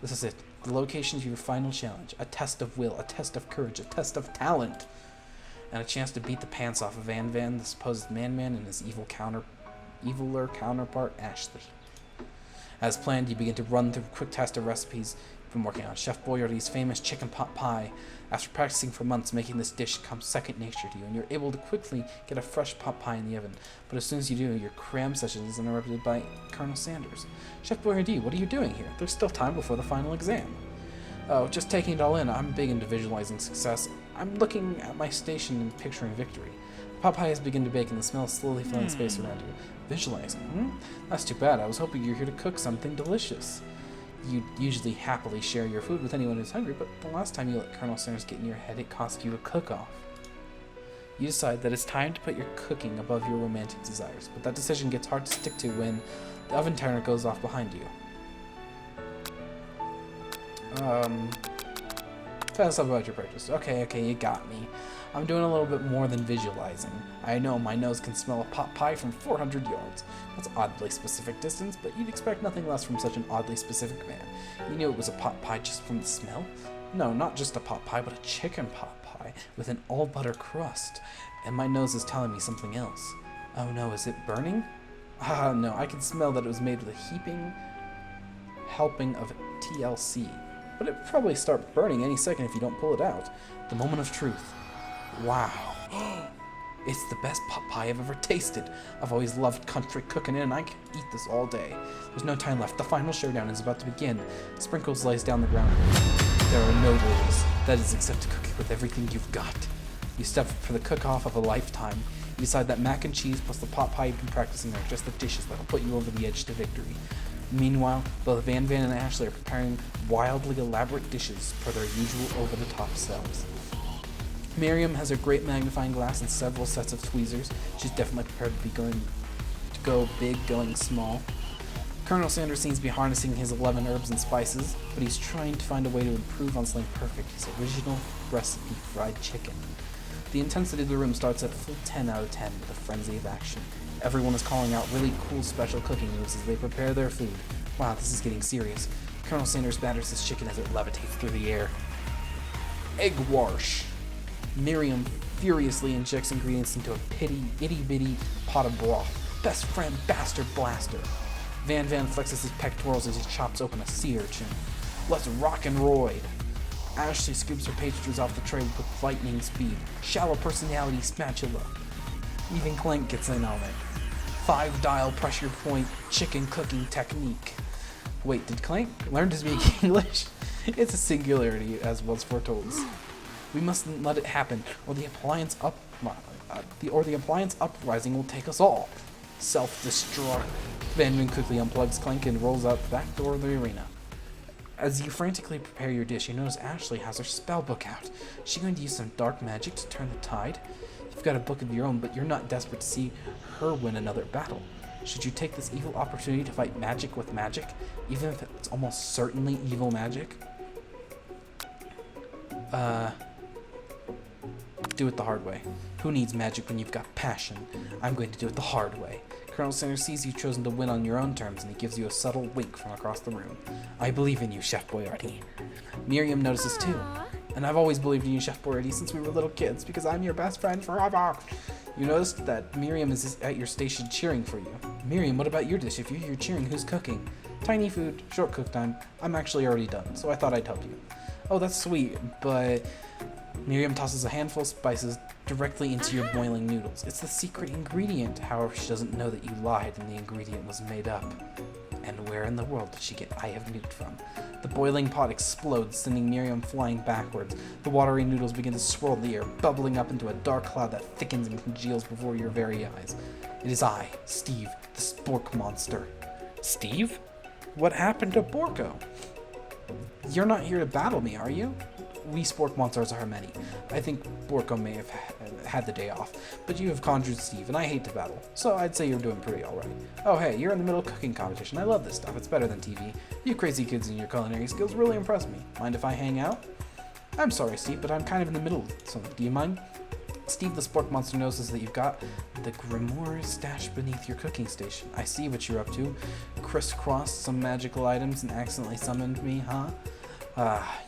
This is it. The location to your final challenge. A test of will, a test of courage, a test of talent. And a chance to beat the pants off of Van Van, the supposed Man-Man, and his eviler counterpart, Ashley. As planned, you begin to run through a quick test of recipes from working on Chef Boyardee's famous chicken pot pie. After practicing for months, making this dish comes second nature to you, and you're able to quickly get a fresh pot pie in the oven. But as soon as you do, your cram session is interrupted by Colonel Sanders. Chef Boyardee, what are you doing here? There's still time before the final exam. Oh, just taking it all in. I'm big into visualizing success. I'm looking at my station and picturing victory. The pot pie has begun to bake, and the smell is slowly filling space around you. Visualizing? That's too bad. I was hoping you were here to cook something delicious. You usually happily share your food with anyone who's hungry, but the last time you let Colonel Sanders get in your head, it cost you a cook-off. You decide that it's time to put your cooking above your romantic desires, but that decision gets hard to stick to when the oven timer goes off behind you. Tell us about your purchase. Okay, you got me. I'm doing a little bit more than visualizing. I know my nose can smell a pot pie from 400 yards. That's oddly specific distance, but you'd expect nothing less from such an oddly specific man. You knew it was a pot pie just from the smell? No, not just a pot pie, but a chicken pot pie with an all-butter crust. And my nose is telling me something else. Oh no, is it burning? Ah, no, I can smell that it was made with a heaping helping of TLC. But it'd probably start burning any second if you don't pull it out. The moment of truth. Wow. It's the best pot pie I've ever tasted. I've always loved country cooking, and I can eat this all day. There's no time left. The final showdown is about to begin. Sprinkles lays down the ground. There are no rules. That is, except to cook it with everything you've got. You step for the cook-off of a lifetime. You decide that mac and cheese plus the pot pie you've been practicing are just the dishes that'll put you over the edge to victory. Meanwhile, both Van Van and Ashley are preparing wildly elaborate dishes for their usual over-the-top selves. Miriam has a great magnifying glass and several sets of tweezers. She's definitely prepared to go big, going small. Colonel Sanders seems to be harnessing his 11 herbs and spices, but he's trying to find a way to improve on something perfect, his original recipe fried chicken. The intensity of the room starts at full 10 out of 10 with a frenzy of action. Everyone is calling out really cool special cooking moves as they prepare their food. Wow, this is getting serious. Colonel Sanders batters his chicken as it levitates through the air. Egg wash. Miriam furiously injects ingredients into a itty-bitty pot of broth. Best friend bastard blaster. Van Van flexes his pectorals as he chops open a sea urchin. Let's rock and roid. Ashley scoops her pastries off the tray with lightning speed. Shallow personality spatula. Even Clank gets in on it. 5-dial pressure point chicken cooking technique. Wait, did Clank learn to speak English? It's a singularity, as was foretold. We mustn't let it happen, or the appliance uprising will take us all. Self-destruct. Van Van quickly unplugs Clank and rolls out the back door of the arena. As you frantically prepare your dish, you notice Ashley has her spell book out. Is she going to use some dark magic to turn the tide? You've got a book of your own, but you're not desperate to see her win another battle. Should you take this evil opportunity to fight magic with magic, even if it's almost certainly evil magic? Do it the hard way. Who needs magic when you've got passion? I'm going to do it the hard way. Colonel Sanders sees you've chosen to win on your own terms, and he gives you a subtle wink from across the room. I believe in you, Chef Boyardee. Miriam notices too. And I've always believed in you, Chef Boyardee, since we were little kids, because I'm your best friend forever. You noticed that Miriam is at your station cheering for you. Miriam, what about your dish? If you're here cheering, who's cooking? Tiny food, short cook time. I'm actually already done, so I thought I'd help you. Oh, that's sweet, but... Miriam tosses a handful of spices directly into your boiling noodles. It's the secret ingredient. However, she doesn't know that you lied and the ingredient was made up. And where in the world did she get I have nuked from? The boiling pot explodes, sending Miriam flying backwards. The watery noodles begin to swirl in the air, bubbling up into a dark cloud that thickens and congeals before your very eyes. It is I, Steve, the spork monster. Steve? What happened to Borko? You're not here to battle me, are you? We spork monsters are many. I think Borko may have had the day off, but you have conjured Steve, and I hate to battle, so I'd say you're doing pretty alright. Oh hey, you're in the middle of cooking competition. I love this stuff. It's better than TV. You crazy kids and your culinary skills really impress me. Mind if I hang out? I'm sorry, Steve, but I'm kind of in the middle, so do you mind? Steve the Spork Monster notices that you've got the grimoire stashed beneath your cooking station. I see what you're up to. Crisscrossed some magical items and accidentally summoned me, huh?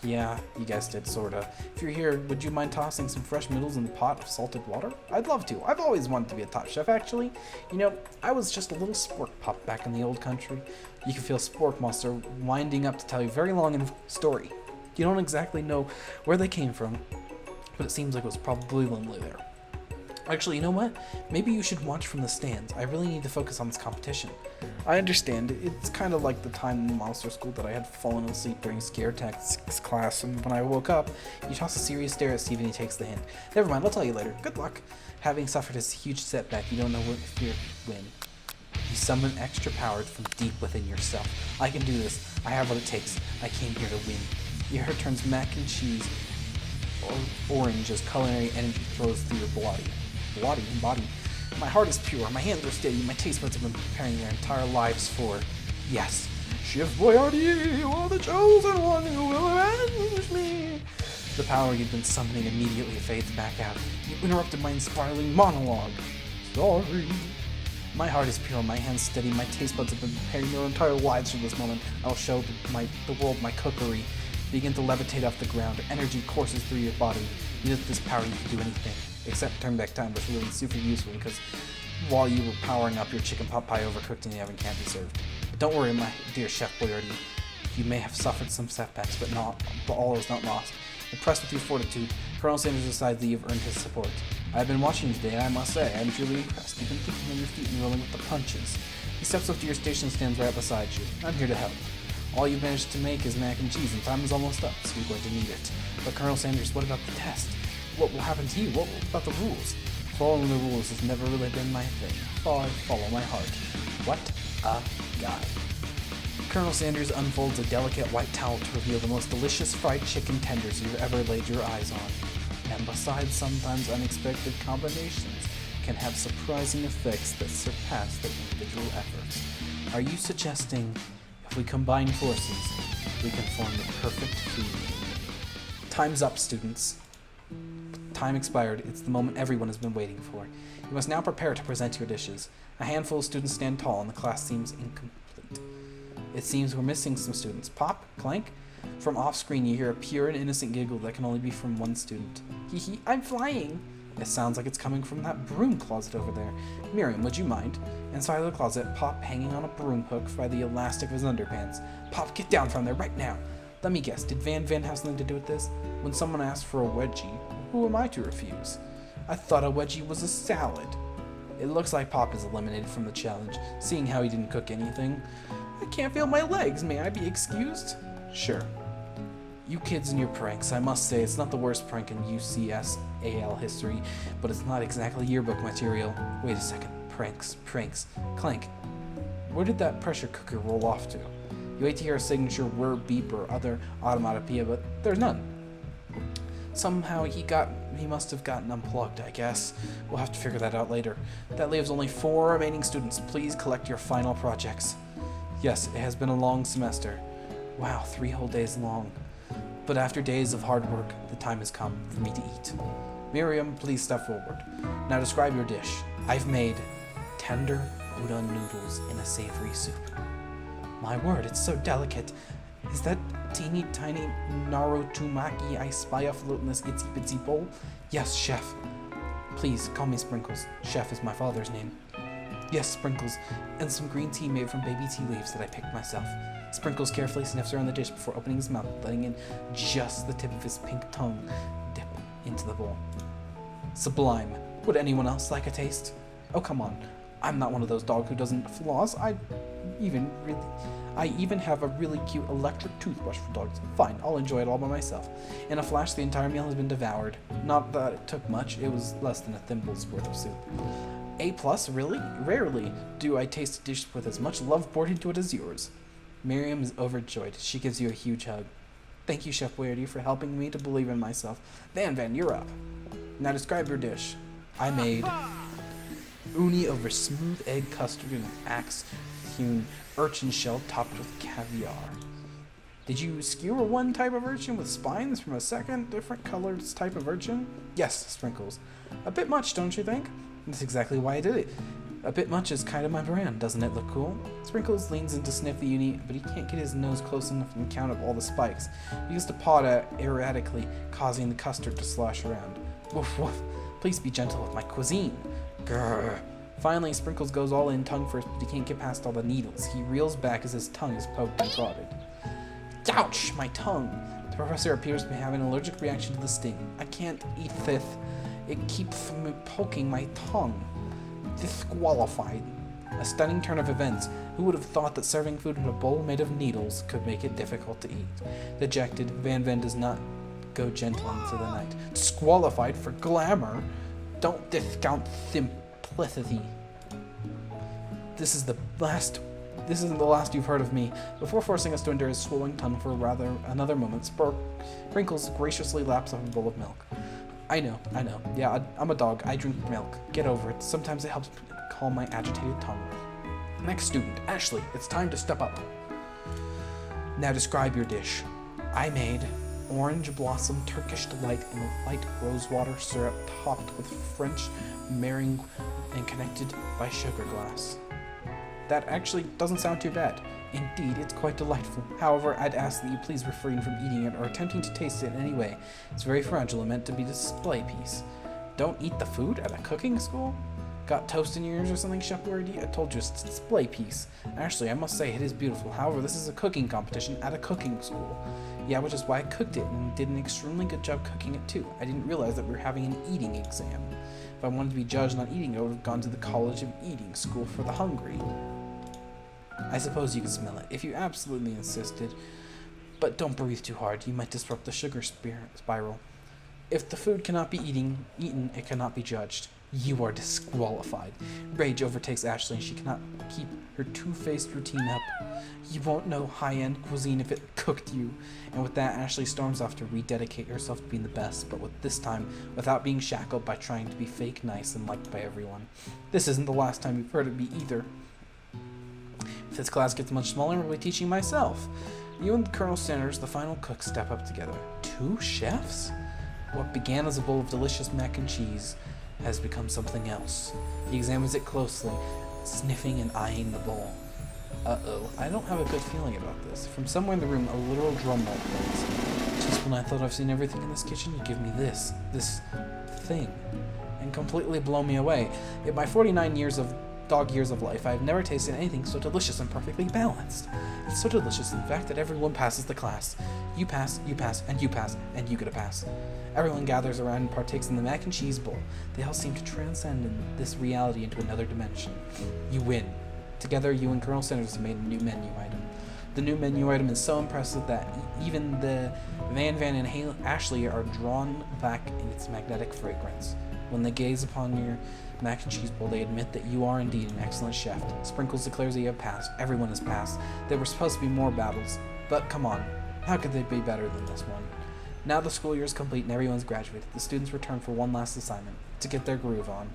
Yeah, you guessed it, sorta. If you're here, would you mind tossing some fresh noodles in the pot of salted water? I'd love to. I've always wanted to be a top chef, actually. You know, I was just a little spork pup back in the old country. You can feel Spork Monster winding up to tell you a very long story. You don't exactly know where they came from, but it seems like it was probably lonely there. Actually, you know what? Maybe you should watch from the stands. I really need to focus on this competition. I understand. It's kind of like the time in monster school that I had fallen asleep during scare tactics class, and when I woke up, you toss a serious stare at Steve and he takes the hint. Never mind, I'll tell you later. Good luck. Having suffered this huge setback, you don't know if you win. You summon extra power from deep within yourself. I can do this. I have what it takes. I came here to win. Your hair turns mac and cheese orange as culinary energy flows through your body. My heart is pure, my hands are steady, my taste buds have been preparing their entire lives for, yes, Chef Boyardee, you are the chosen one who will avenge me. The power you've been summoning immediately fades back out. You interrupted my inspiring monologue. Sorry. My heart is pure, my hands steady, my taste buds have been preparing their entire lives for this moment. I'll show the world my cookery. Begin to levitate off the ground. Energy courses through your body. With this power, you can do anything. Except turn back time, which was really super useful because while you were powering up, your chicken pot pie overcooked in the oven can't be served. But don't worry, my dear Chef Boyardee. You may have suffered some setbacks, but all is not lost. Impressed with your fortitude, Colonel Sanders decides that you've earned his support. I've been watching you today, and I must say, I'm truly impressed. You've been thinking on your feet and rolling with the punches. He steps up to your station and stands right beside you. I'm here to help. All you've managed to make is mac and cheese, and time is almost up, so you're going to need it. But Colonel Sanders, what about the test? What will happen to you? What about the rules? Following the rules has never really been my thing. I follow my heart. What a guy. Colonel Sanders unfolds a delicate white towel to reveal the most delicious fried chicken tenders you've ever laid your eyes on. And besides sometimes unexpected combinations, can have surprising effects that surpass their individual efforts. Are you suggesting if we combine forces, we can form the perfect food? Time's up, students. Time expired. It's the moment everyone has been waiting for. You must now prepare to present your dishes. A handful of students stand tall and the class seems incomplete. It seems we're missing some students. Pop? Clank? From off-screen you hear a pure and innocent giggle that can only be from one student. Hee hee, I'm flying! It sounds like it's coming from that broom closet over there. Miriam, would you mind? Inside the closet, Pop hanging on a broom hook by the elastic of his underpants. Pop, get down from there right now! Let me guess, did Van have something to do with this? When someone asked for a wedgie, who am I to refuse? I thought a wedgie was a salad. It looks like Pop is eliminated from the challenge, seeing how he didn't cook anything. I can't feel my legs, may I be excused? Sure. You kids and your pranks, I must say it's not the worst prank in UCSAL history, but it's not exactly yearbook material. Wait a second, pranks. Clank, where did that pressure cooker roll off to? You wait to hear a signature word beep or other automatopoeia, but there's none. Somehow he must have gotten unplugged, I guess. We'll have to figure that out later. That leaves only 4 remaining students. Please collect your final projects. Yes, it has been a long semester. Wow, 3 whole days long. But after days of hard work, the time has come for me to eat. Miriam, please step forward. Now describe your dish. I've made tender udon noodles in a savory soup. My word, it's so delicate. Is that teeny tiny narotumaki I spy afloat in this itsy bitsy bowl? Yes, Chef. Please, call me Sprinkles. Chef is my father's name. Yes, Sprinkles, and some green tea made from baby tea leaves that I picked myself. Sprinkles carefully sniffs around the dish before opening his mouth, letting in just the tip of his pink tongue dip into the bowl. Sublime. Would anyone else like a taste? Oh, come on. I'm not one of those dogs who doesn't floss. I even have a really cute electric toothbrush for dogs. Fine, I'll enjoy it all by myself. In a flash, the entire meal has been devoured. Not that it took much, it was less than a thimble's worth of soup. A+, really? Rarely do I taste a dish with as much love poured into it as yours. Miriam is overjoyed. She gives you a huge hug. Thank you, Chef Boyardee, for helping me to believe in myself. Van, you're up. Now describe your dish. I made uni over smooth egg custard and axe-hewn urchin shell topped with caviar. Did you skewer one type of urchin with spines from a second different colored type of urchin? Yes, Sprinkles. A bit much, don't you think? That's exactly why I did it. A bit much is kind of my brand, doesn't it look cool? Sprinkles leans in to sniff the uni, but he can't get his nose close enough to count up all the spikes. He begins to paw at erratically, causing the custard to slosh around. Woof woof. Please be gentle with my cuisine. Grrr. Finally, Sprinkles goes all in tongue first, but he can't get past all the needles. He reels back as his tongue is poked and prodded. Ouch! My tongue! The professor appears to be having an allergic reaction to the sting. I can't eat this. It keeps me poking my tongue. Disqualified. A stunning turn of events. Who would have thought that serving food in a bowl made of needles could make it difficult to eat? Dejected, Van does not go gentle into the night. Disqualified for glamour? Don't discount simplicity. This isn't the last you've heard of me. Before forcing us to endure his swollen tongue for rather another moment, Sprinkles graciously laps up a bowl of milk. I know. Yeah, I'm a dog. I drink milk. Get over it. Sometimes it helps calm my agitated tongue. Next student, Ashley, it's time to step up. Now describe your dish. I made orange blossom Turkish delight in a light rosewater syrup topped with French meringue and connected by sugar glass. That actually doesn't sound too bad. Indeed, it's quite delightful. However, I'd ask that you please refrain from eating it or attempting to taste it in any way. It's very fragile and meant to be a display piece. Don't eat the food at a cooking school? Got toast in your ears or something, Chef Wordy? I told you it's a display piece. Actually, I must say it is beautiful. However, this is a cooking competition at a cooking school. Yeah, which is why I cooked it and did an extremely good job cooking it too. I didn't realize that we were having an eating exam. If I wanted to be judged on eating, I would have gone to the College of Eating School for the Hungry. I suppose you could smell it, if you absolutely insisted. But don't breathe too hard, you might disrupt the sugar spiral. If the food cannot be eaten, it cannot be judged. You are disqualified. Rage overtakes Ashley and she cannot keep her two-faced routine up. You won't know high-end cuisine if it cooked you. And with that, Ashley storms off to rededicate herself to being the best, but with this time, without being shackled by trying to be fake nice and liked by everyone. This isn't the last time you've heard of me either. If this class gets much smaller, I'll be teaching myself. You and Colonel Sanders, the final cook, step up together. 2 chefs? What began as a bowl of delicious mac and cheese has become something else. He examines it closely, sniffing and eyeing the bowl. Uh-oh, I don't have a good feeling about this. From somewhere in the room, a literal drum roll plays. Just when I thought I've seen everything in this kitchen, you give me this thing, and completely blow me away. In my 49 dog years of life, I've never tasted anything so delicious and perfectly balanced. It's so delicious, in fact, that everyone passes the class. You pass, and you pass, and you get a pass. Everyone gathers around and partakes in the mac and cheese bowl. They all seem to transcend in this reality into another dimension. You win. Together, you and Colonel Sanders have made a new menu item. The new menu item is so impressive that even the Van and Ashley are drawn back in its magnetic fragrance. When they gaze upon your mac and cheese bowl, they admit that you are indeed an excellent chef. Sprinkles declares that you have passed. Everyone has passed. There were supposed to be more battles, but come on, how could they be better than this one? Now the school year is complete and everyone's graduated. The students return for one last assignment, to get their groove on.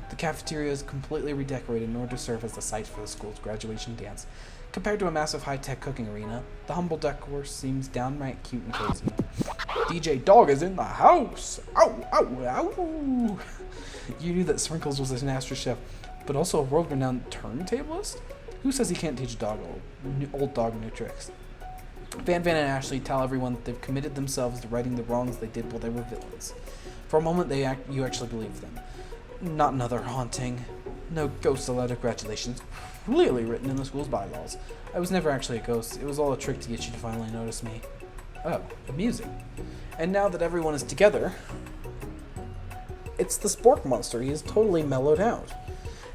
The cafeteria is completely redecorated in order to serve as the site for the school's graduation dance. Compared to a massive high-tech cooking arena, the humble decor seems downright cute and cozy. DJ Dog is in the house! Ow, ow, ow! You knew that Sprinkles was a master chef, but also a world-renowned turntablist? Who says he can't teach a dog old dog new tricks? Van and Ashley tell everyone that they've committed themselves to righting the wrongs they did while they were villains. For a moment, you actually believe them. Not another haunting. No ghosts allowed at graduations. Clearly written in the school's bylaws. I was never actually a ghost. It was all a trick to get you to finally notice me. Oh, amusing. And now that everyone is together, it's the Spork Monster. He is totally mellowed out.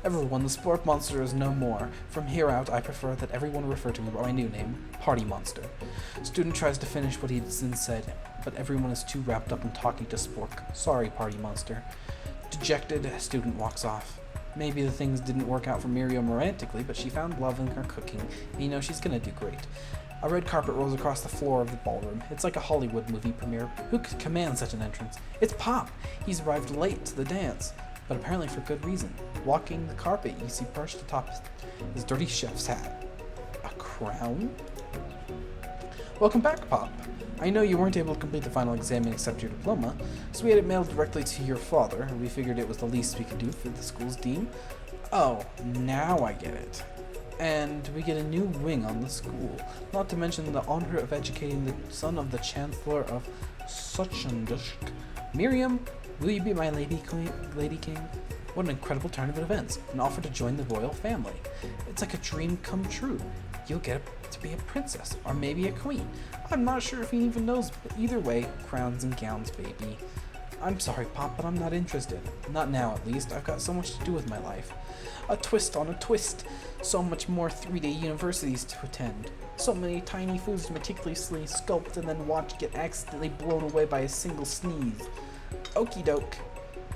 Everyone, the Spork Monster is no more. From here out, I prefer that everyone refer to me by my new name, Party Monster. Student tries to finish what he's said, but everyone is too wrapped up in talking to Spork. Sorry, Party Monster. Dejected, student walks off. Maybe the things didn't work out for Miriam romantically, but she found love in her cooking, and you know she's gonna do great. A red carpet rolls across the floor of the ballroom. It's like a Hollywood movie premiere. Who could command such an entrance? It's Pop! He's arrived late to the dance, but apparently for good reason. Walking the carpet, you see perched atop his dirty chef's hat. A crown? Welcome back, Pop. I know you weren't able to complete the final exam and accept your diploma, so we had it mailed directly to your father. We figured it was the least we could do for the school's dean. Oh, now I get it. And we get a new wing on the school, not to mention the honor of educating the son of the Chancellor of Suchendushk. Miriam, will you be my lady king? What an incredible turn of events, an offer to join the royal family. It's like a dream come true. You'll get to be a princess, or maybe a queen. I'm not sure if he even knows, but either way, crowns and gowns, baby. I'm sorry, Pop, but I'm not interested. Not now, at least. I've got so much to do with my life. A twist on a twist. So much more 3-day universities to attend. So many tiny foods to meticulously sculpt and then watch get accidentally blown away by a single sneeze. Okie doke.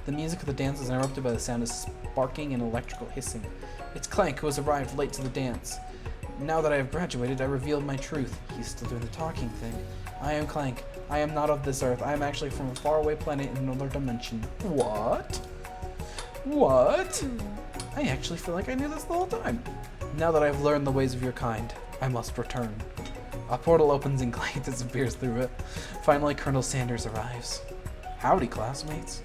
The music of the dance is interrupted by the sound of sparking and electrical hissing. It's Clank, who has arrived late to the dance. Now that I have graduated, I revealed my truth. He's still doing the talking thing. I am Clank. I am not of this earth. I am actually from a faraway planet in another dimension. What? What? I actually feel like I knew this the whole time. Now that I've learned the ways of your kind, I must return. A portal opens and Clank disappears through it. Finally, Colonel Sanders arrives. Howdy, classmates.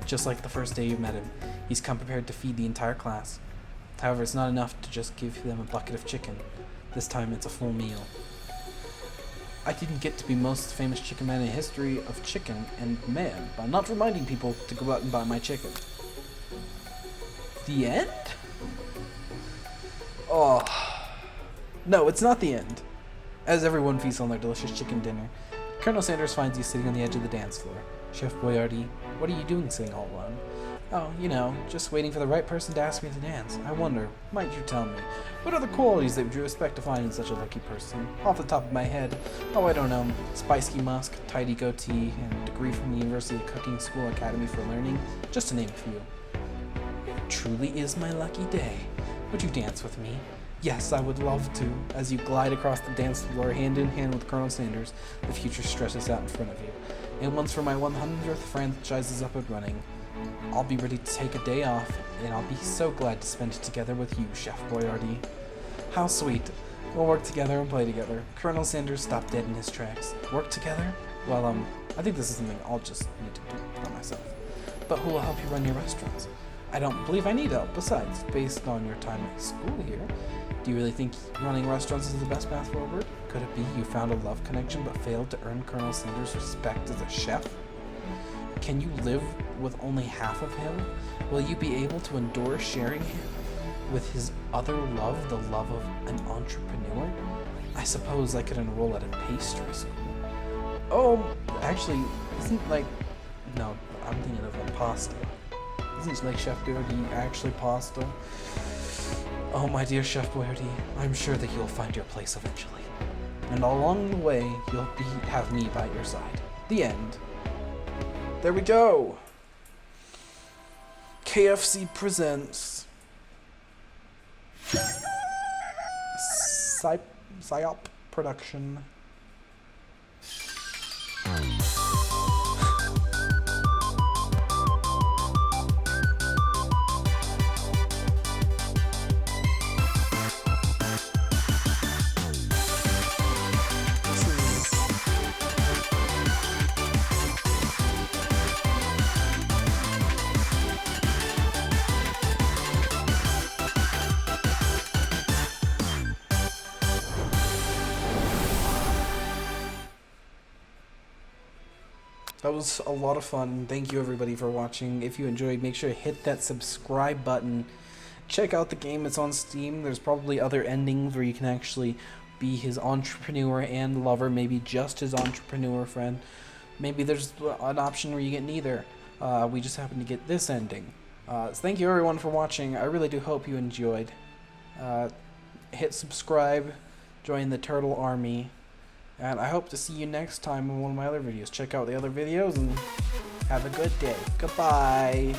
Just like the first day you met him, he's come prepared to feed the entire class. However, it's not enough to just give them a bucket of chicken. This time it's a full meal. I didn't get to be most famous chicken man in history of chicken and man by not reminding people to go out and buy my chicken. The end? Oh. No, it's not the end. As everyone feasts on their delicious chicken dinner, Colonel Sanders finds you sitting on the edge of the dance floor. Chef Boyardee, what are you doing sitting all alone? Oh, you know, just waiting for the right person to ask me to dance. I wonder, might you tell me, what are the qualities that you expect to find in such a lucky person? Off the top of my head, oh, I don't know, spicy musk, tidy goatee, and degree from the University of Cooking School Academy for Learning, just to name a few. It truly is my lucky day. Would you dance with me? Yes, I would love to. As you glide across the dance floor hand in hand with Colonel Sanders, the future stretches out in front of you. And once for my 100th franchise is up and running, I'll be ready to take a day off, and I'll be so glad to spend it together with you, Chef Boyardee. How sweet. We'll work together and play together. Colonel Sanders stopped dead in his tracks. Work together? Well, I think this is something I'll just need to do by myself. But who will help you run your restaurants? I don't believe I need help. Besides, based on your time at school here, do you really think running restaurants is the best path forward? Could it be you found a love connection but failed to earn Colonel Sanders' respect as a chef? Can you live with only half of him? Will you be able to endure sharing him with his other love, the love of an entrepreneur? I suppose I could enroll at a pastry school. Oh, actually, no, I'm thinking of a pasta. Isn't like Chef Boyardee actually pasta? Oh, my dear Chef Boyardee, I'm sure that you'll find your place eventually. And along the way, you'll have me by your side. The end. There we go. KFC presents Psyop production. That was a lot of fun. Thank you everybody for watching. If you enjoyed, make sure to hit that subscribe button. Check out the game, it's on Steam. There's probably other endings where you can actually be his entrepreneur and lover, maybe just his entrepreneur friend. Maybe there's an option where you get neither. We just happen to get this ending. So thank you everyone for watching. I really do hope you enjoyed. Hit subscribe, join the Turtle Army. And I hope to see you next time in one of my other videos. Check out the other videos and have a good day. Goodbye.